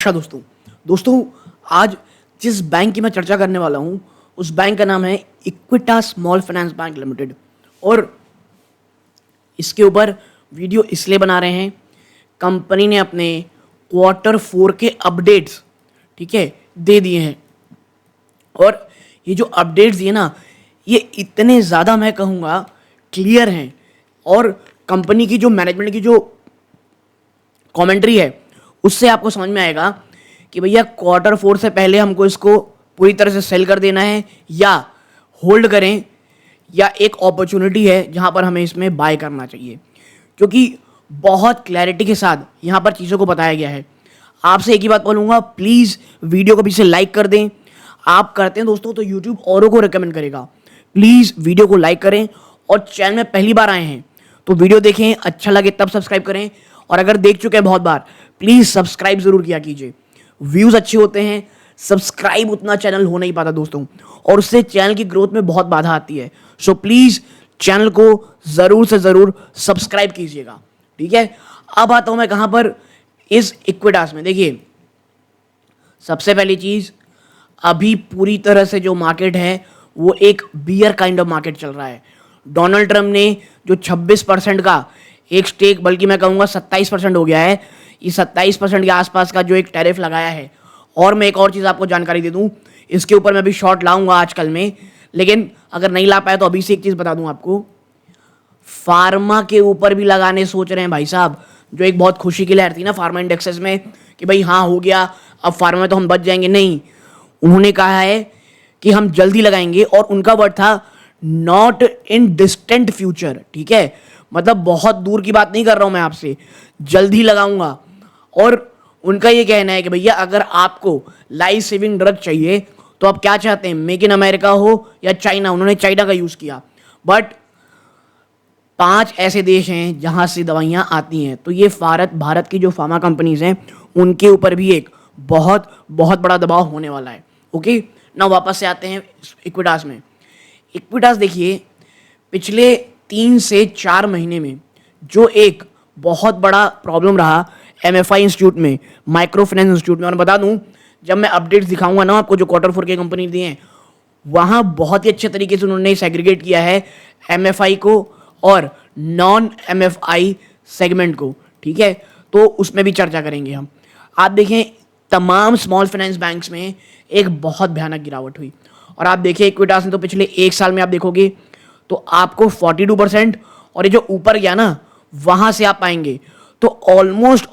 अच्छा दोस्तों आज जिस बैंक की मैं चर्चा करने वाला हूं उस बैंक का नाम है Equitas small finance bank limited. और इसके ऊपर वीडियो इसलिए बना रहे हैं, कंपनी ने अपने Q4 के अपडेट्स ठीक है दे दिए हैं। और ये जो अपडेट्स दिए ना, ये इतने ज़्यादा मैं कहूँगा क्लियर हैं। और कंपनी की जो मैनेजमेंट की जो कमेंट्री है उससे आपको समझ में आएगा कि भैया Q4 से पहले हमको इसको पूरी तरह से सेल कर देना है या होल्ड करें, या एक अपॉर्चुनिटी है जहां पर हमें इसमें बाय करना चाहिए, क्योंकि बहुत क्लैरिटी के साथ यहां पर चीज़ों को बताया गया है। आपसे एक ही बात बोलूँगा, प्लीज़ वीडियो को पीछे लाइक कर दें। आप करते हैं दोस्तों तो यूट्यूब औरों को रिकमेंड करेगा। प्लीज़ वीडियो को लाइक करें, और चैनल में पहली बार आए हैं तो वीडियो देखें, अच्छा लगे तब सब्सक्राइब करें, और अगर देख चुके हैं बहुत बार प्लीज़ सब्सक्राइब ज़रूर किया कीजिए। व्यूज़ अच्छे होते हैं, सब्सक्राइब उतना चैनल हो नहीं पाता दोस्तों, और उससे चैनल की ग्रोथ में बहुत बाधा आती है। सो प्लीज़ चैनल को ज़रूर से ज़रूर सब्सक्राइब कीजिएगा, ठीक है। अब आता हूँ मैं कहाँ पर, इस इक्विटास में। देखिए, सबसे पहली चीज़, अभी पूरी तरह से जो मार्केट है वो एक बियर काइंड ऑफ मार्केट चल रहा है। डोनाल्ड ट्रम्प ने जो 26% का एक स्टेक, बल्कि मैं कहूँगा 27% हो गया है, ये 27% के आसपास का जो एक टैरिफ लगाया है। और मैं एक और चीज़ आपको जानकारी दे दूँ, इसके ऊपर मैं भी शॉर्ट लाऊंगा आजकल में, लेकिन अगर नहीं ला पाया तो अभी से एक चीज़ बता दूँ आपको, फार्मा के ऊपर भी लगाने सोच रहे हैं भाई साहब। जो एक बहुत खुशी की लहर थी ना फार्मा इंडेक्सेस में कि भाई हाँ हो गया, अब फार्मा में तो हम बच जाएंगे, नहीं, उन्होंने कहा है कि हम जल्दी लगाएंगे। और उनका वर्ड था नॉट इन डिस्टेंट फ्यूचर, ठीक है, मतलब बहुत दूर की बात नहीं कर रहा हूं मैं आपसे, जल्दी लगाऊंगा। और उनका ये कहना है कि भैया अगर आपको लाइफ सेविंग ड्रग चाहिए तो आप क्या चाहते हैं, मेक इन अमेरिका हो या चाइना। उन्होंने चाइना का यूज़ किया, बट 5 ऐसे देश हैं जहां से दवाइयां आती हैं, तो ये भारत की जो फार्मा कंपनीज हैं उनके ऊपर भी एक बहुत बहुत बड़ा दबाव होने वाला है। ओके ना, वापस से आते हैं इक्विटास में। इक्विटास देखिए, पिछले 3 से 4 महीने में जो एक बहुत बड़ा प्रॉब्लम रहा MFI इंस्टीट्यूट में, माइक्रो फाइनेंस इंस्टीट्यूट में, और बता दूं जब मैं अपडेट्स दिखाऊंगा ना आपको जो Q4 के कंपनी दिए हैं, वहाँ बहुत ही अच्छे तरीके से उन्होंने सेग्रीगेट किया है MFI को और नॉन MFI सेगमेंट को, ठीक है। तो उसमें भी चर्चा करेंगे हम। आप देखें, तमाम स्मॉल फाइनेंस बैंक्स में एक बहुत भयानक गिरावट हुई। और आप देखिए इक्विटास ने तो पिछले 1 साल में आप देखोगे तो आपको 42%, और ये जो ऊपर गया ना वहाँ से आप पाएंगे तो ऑलमोस्ट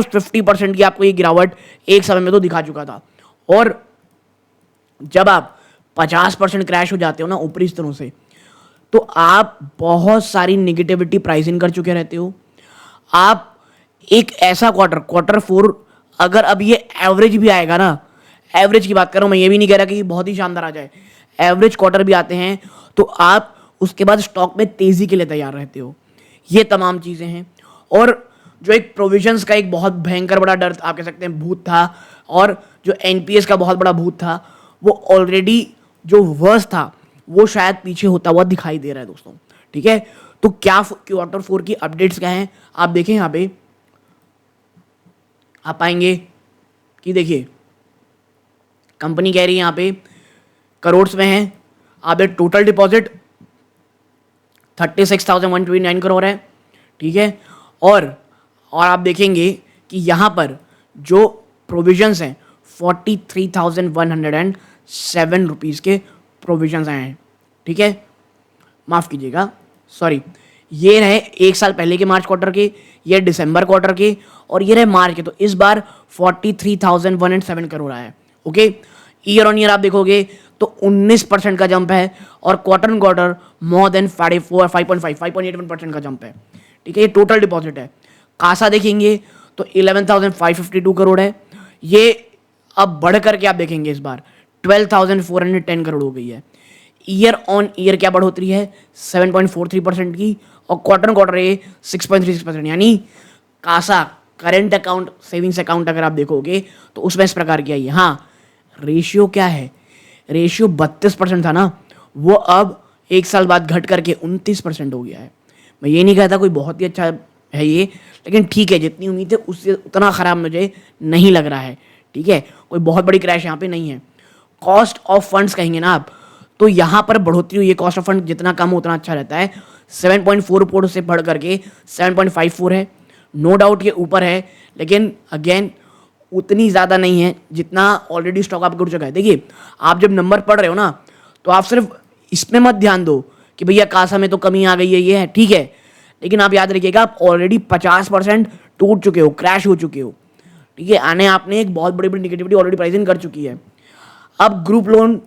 50% की आपको ये गिरावट एक समय में तो दिखा चुका था। और जब आप 50% क्रैश हो जाते हो ना ऊपरी स्तरों से, तो आप बहुत सारी निगेटिविटी प्राइसिंग कर चुके रहते हो। आप एक ऐसा Q4 अगर अब ये एवरेज भी आएगा ना, एवरेज की बात कर रहा हूं मैं, ये भी नहीं कह रहा कि बहुत ही शानदार आ जाए, एवरेज क्वार्टर भी आते हैं तो आप उसके बाद स्टॉक में तेजी के लिए तैयार रहते हो। ये तमाम चीज़ें हैं। और जो एक प्रोविजंस का एक बहुत भयंकर बड़ा डर आप कह सकते हैं भूत था, और जो NPS का बहुत बड़ा भूत था, वो ऑलरेडी जो वर्स था वो शायद पीछे होता हुआ दिखाई दे रहा है दोस्तों, ठीक है। तो क्या Q4 की अपडेट्स क्या हैं आप देखें, यहाँ पे आप पाएंगे कि देखिए कंपनी कह रही है यहाँ पे करोड़ में है। आप एक टोटल डिपॉजिट 36,129 करोड़ है, ठीक है। और आप देखेंगे कि यहाँ पर जो प्रोविजंस हैं 43,107 रुपीज़ के प्रोविजंस आए हैं, ठीक है। माफ़ कीजिएगा, सॉरी, ये रहे 1 साल पहले के मार्च क्वार्टर के, ये दिसंबर क्वार्टर के, और ये रहे मार्च के। तो इस बार 43,107 करोड़ आया है, ओके। ईयर ऑन ईयर आप देखोगे तो 19% का जंप है, और quarter on quarter more than 5.81% का जंप है, ठीक है। ये टोटल डिपॉजिट है। कासा देखेंगे तो 11,552 करोड़ है, ये अब बढ़ करके आप देखेंगे इस बार 12,410 करोड़ हो गई है। ईयर ऑन ईयर क्या बढ़ोतरी है 7.43% की, और क्वार्टर ऑन क्वार्टर ये 6.36%, यानी CASA current account savings account अगर आप देखोगे तो उसमें इस प्रकार की आई है। हाँ, रेशियो क्या है, रेशियो 32% था ना, वो अब 1 साल बाद घट करके 29% हो गया है। मैं ये नहीं कहता कोई बहुत ही अच्छा है ये, लेकिन ठीक है, जितनी उम्मीद है उससे उतना ख़राब मुझे नहीं लग रहा है। ठीक है, कोई बहुत बड़ी क्रैश यहाँ पे नहीं है। कॉस्ट ऑफ फंड्स कहेंगे ना आप, तो यहाँ पर बढ़ोतरी हुई है। कॉस्ट ऑफ फंड जितना कम हो उतना अच्छा रहता है। 7.4 से बढ़ करके 7.54 है। नो डाउट ये ऊपर है, लेकिन अगेन उतनी ज़्यादा नहीं है जितना ऑलरेडी स्टॉक आपका उठ चुका है। देखिए, आप जब नंबर पढ़ रहे हो ना, तो आप सिर्फ इसमें मत ध्यान दो कि भैया कासा में तो कमी आ गई है, ये है, ठीक है, लेकिन आप याद रखिएगा आप ऑलरेडी 50% टूट चुके हो, क्रैश हो चुके हो। ठीक है, आने आपने एक बहुत बड़ी बड़ी निगेटिविटी ऑलरेडी प्राइसिंग कर चुकी है। अब group loan,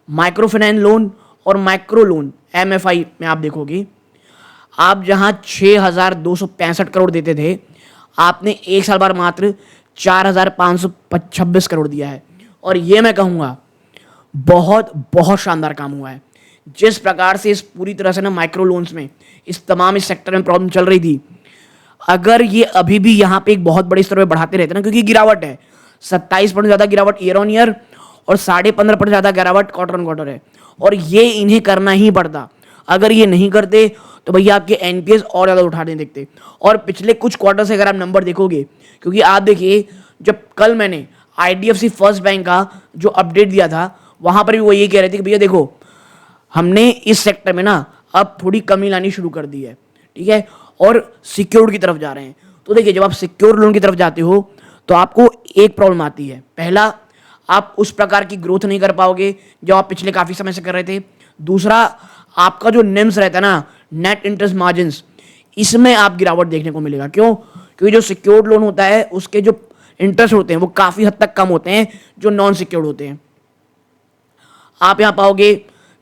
micro finance loan और माइक्रो लोन MFI में आप देखोगे, आप जहां 6,265 करोड़ देते थे, आपने एक साल बाद मात्र 4,526 करोड़ दिया है। और ये मैं कहूँगा बहुत बहुत शानदार काम हुआ है। जिस प्रकार से इस पूरी तरह से ना माइक्रो लोन्स में इस सेक्टर में प्रॉब्लम चल रही थी, अगर ये अभी भी यहाँ पे एक बहुत बड़े स्तर पे बढ़ाते रहते ना, क्योंकि गिरावट है, 27% ज़्यादा गिरावट ईयर ऑन ईयर और 15.5% ज़्यादा गिरावट क्वार्टर ऑन क्वार्टर है, और ये इन्हें करना ही पड़ता। अगर ये नहीं करते तो भैया आपके NPS और ज़्यादा उठाने देखते। और पिछले कुछ क्वार्टर से अगर आप नंबर देखोगे, क्योंकि आप देखिए, जब कल मैंने IDFC फर्स्ट बैंक का जो अपडेट दिया था, वहाँ पर भी वो ये कह रहे थे कि भैया देखो, हमने इस सेक्टर में ना अब थोड़ी कमी लानी शुरू कर दी है। ठीक है, और सिक्योर्ड की तरफ जा रहे हैं। तो देखिए, जब आप सिक्योर लोन की तरफ जाते हो तो आपको एक प्रॉब्लम आती है। पहला, आप उस प्रकार की ग्रोथ नहीं कर पाओगे जो आप पिछले काफ़ी समय से कर रहे थे। दूसरा, आपका जो निम्स रहता है ना, नेट इंटरेस्ट मार्जिन्स, इसमें आप गिरावट देखने को मिलेगा। क्यों? क्योंकि जो सिक्योर्ड लोन होता है उसके जो इंटरेस्ट होते हैं वो काफ़ी हद तक कम होते हैं जो नॉन सिक्योर्ड होते हैं। आप यहाँ पाओगे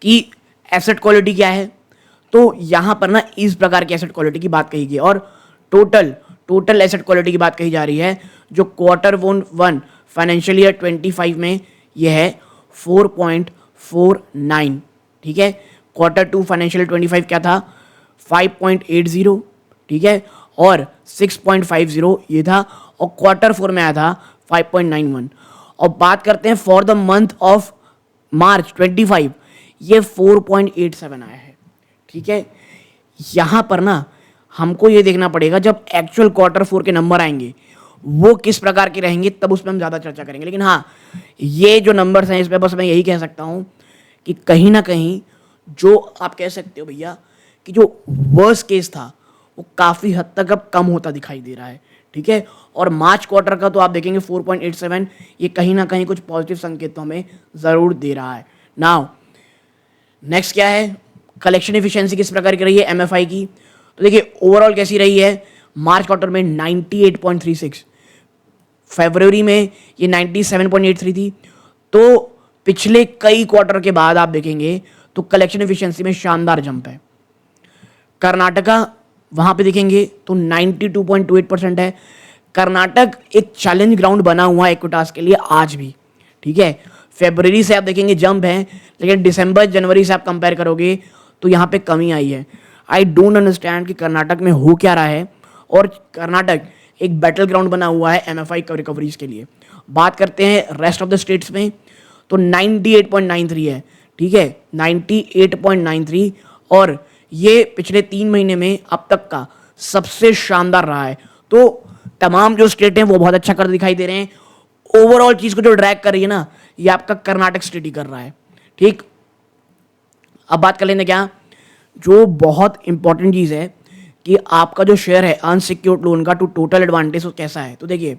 कि एसेट क्वालिटी क्या है, तो यहाँ पर ना इस प्रकार की एसेट क्वालिटी की बात कही गई और टोटल एसेट क्वालिटी की बात कही जा रही है, जो Q1 फाइनेंशियल ईयर 25 में यह है 4.49। ठीक है, Q2 फाइनेंशियल ईयर 25 क्या था, 5.80। ठीक है, और 6.50 ये था, और Q4 में आया था 5.91। और बात करते हैं for the month of March 25, ये 4.87 आया है। ठीक है, यहाँ पर ना हमको ये देखना पड़ेगा जब एक्चुअल Q4 के नंबर आएंगे वो किस प्रकार के रहेंगे, तब उस पर हम ज़्यादा चर्चा करेंगे। लेकिन हाँ, ये जो नंबर्स हैं इस पर बस मैं यही कह सकता हूँ कि कहीं ना कहीं जो आप कह सकते हो भैया कि जो वर्स्ट केस था वो काफ़ी हद तक अब कम होता दिखाई दे रहा है। ठीक है, और मार्च क्वार्टर का तो आप देखेंगे 4.87, ये कहीं ना कहीं कुछ पॉजिटिव संकेत तो हमें ज़रूर दे रहा है। नाउ नेक्स्ट क्या है, कलेक्शन एफिशिएंसी किस प्रकार की रही है MFI की। तो देखिए, ओवरऑल कैसी रही है, मार्च क्वार्टर में 98.36, फरवरी में ये 97.83 थी। तो पिछले कई क्वार्टर के बाद आप देखेंगे तो कलेक्शन एफिशिएंसी में शानदार जंप है। कर्नाटका वहाँ पे देखेंगे तो 92.28% है। कर्नाटक एक चैलेंज ग्राउंड बना हुआ है इक्विटास के लिए आज भी। ठीक है, फरवरी से आप देखेंगे जंप है, लेकिन दिसंबर जनवरी से आप कंपेयर करोगे तो यहाँ पे कमी आई है। आई डोंट अंडरस्टैंड कि कर्नाटक में हो क्या रहा है, और कर्नाटक एक बैटल ग्राउंड बना हुआ है MFI रिकवरीज के लिए। बात करते हैं रेस्ट ऑफ द स्टेट्स में, तो 98.93 है। ठीक है, 98.93, और ये पिछले 3 महीने में अब तक का सबसे शानदार रहा है। तो तमाम जो स्टेट हैं वो बहुत अच्छा कर दिखाई दे रहे हैं। ओवरऑल चीज़ को जो ड्रैग कर रही है ना, ये आपका कर्नाटक स्टेट ही कर रहा है। ठीक, अब बात कर लेंगे क्या, जो बहुत इंपॉर्टेंट चीज़ है कि आपका जो शेयर है अनसिक्योर्ड लोन का टू टोटल एडवांटेज वो कैसा है। तो देखिए,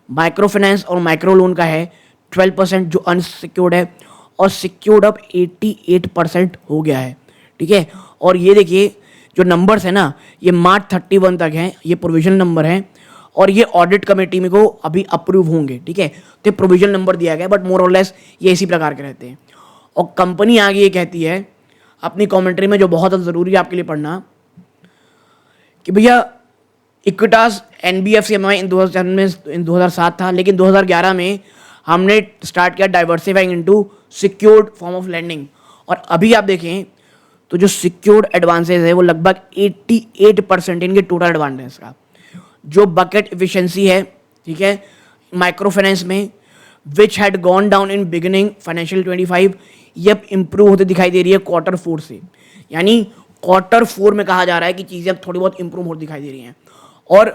माइक्रो फाइनेंस और माइक्रो लोन का है 12% जो अनसिक्योर्ड है, और सिक्योर्ड अब 88% हो गया है। ठीक है, और ये देखिए जो नंबर्स है ना, ये मार्च 31 तक हैं, ये प्रोविजन नंबर हैं, और ये ऑडिट कमेटी में को अभी अप्रूव होंगे। ठीक है, तो प्रोविजन नंबर दिया गया, बट मोर और लेस ये इसी प्रकार के रहते हैं। और कंपनी आगे ये कहती है अपनी कमेंट्री में, जो बहुत ज़रूरी है आपके लिए पढ़ना, कि भैया इक्विटास NBFC MFI इन 2007 था, लेकिन 2011 में हमने स्टार्ट किया diversifying into secured form of lending. और अभी आप देखें तो जो सिक्योर्ड एडवांसेस है वो लगभग 88% इनके टोटल एडवांसेस का। जो बकेट एफिशिएंसी है, ठीक है, माइक्रो फाइनेंस में, which had gone down in beginning financial 25, ये अब इंप्रूव होते दिखाई दे रही है Q4 से। यानी Q4 में कहा जा रहा है कि चीज़ें अब थोड़ी बहुत इंप्रूव होती दिखाई दे रही हैं। और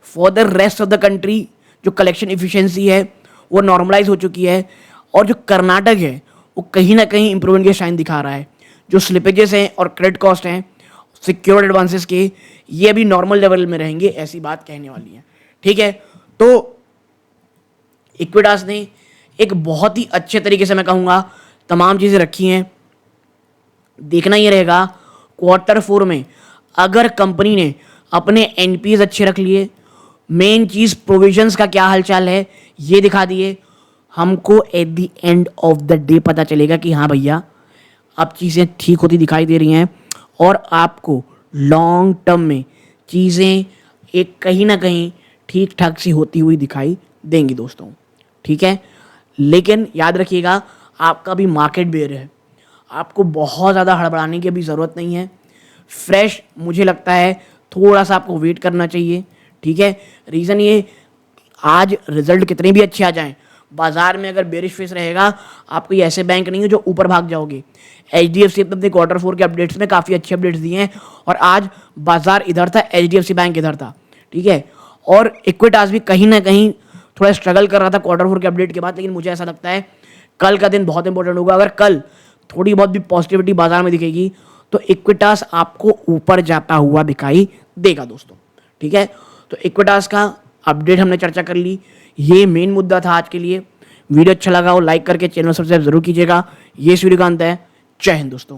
for the rest of the country जो कलेक्शन इफिशिएंसी है वो नॉर्मलाइज हो चुकी है, और जो कर्नाटक है वो कहीं ना कहीं इंप्रूवमेंट के साइन दिखा रहा है। जो स्लिपेजेस हैं और क्रेडिट कॉस्ट हैं सिक्योर्ड एडवांसेस के, ये अभी नॉर्मल लेवल में रहेंगे, ऐसी बात कहने वाली है। ठीक है, तो इक्विटास ने एक बहुत ही अच्छे तरीके से मैं कहूँगा तमाम चीज़ें रखी हैं। देखना ये रहेगा Q4 में अगर कंपनी ने अपने एनपीएस अच्छे रख लिए, मेन चीज़ प्रोविजंस का क्या हालचाल है ये दिखा दिए, हमको at the end of the day पता चलेगा कि हाँ भैया अब चीज़ें ठीक होती दिखाई दे रही हैं, और आपको लॉन्ग टर्म में चीज़ें एक कहीं ना कहीं ठीक ठाक सी होती हुई दिखाई देंगी दोस्तों। ठीक है, लेकिन याद रखिएगा आपका भी मार्केट बेयर है, आपको बहुत ज़्यादा हड़बड़ाने की अभी ज़रूरत नहीं है। फ्रेश मुझे लगता है थोड़ा सा आपको वेट करना चाहिए। ठीक है, रीज़न ये आज रिजल्ट कितने भी अच्छे आ जाएं, बाजार में अगर बेरिश फेस रहेगा, आपको ये ऐसे बैंक नहीं है जो ऊपर भाग जाओगे। HDFC अपने Q4 के अपडेट्स में काफ़ी अच्छे अपडेट्स दिए हैं, और आज बाजार इधर था, HDFC बैंक इधर था। ठीक है, और इक्विटास भी कहीं ना कहीं थोड़ा स्ट्रगल कर रहा था Q4 के अपडेट के बाद, लेकिन मुझे ऐसा लगता है कल का दिन बहुत इंपॉर्टेंट होगा। अगर कल थोड़ी बहुत भी पॉजिटिविटी बाजार में दिखेगी तो इक्विटास आपको ऊपर जाता हुआ दिखाई देगा दोस्तों। ठीक है, तो इक्विटास का अपडेट हमने चर्चा कर ली, ये मेन मुद्दा था आज के लिए। वीडियो अच्छा लगा हो लाइक करके चैनल सब्सक्राइब जरूर कीजिएगा। ये सूर्यकांत है, जय हिंद दोस्तों।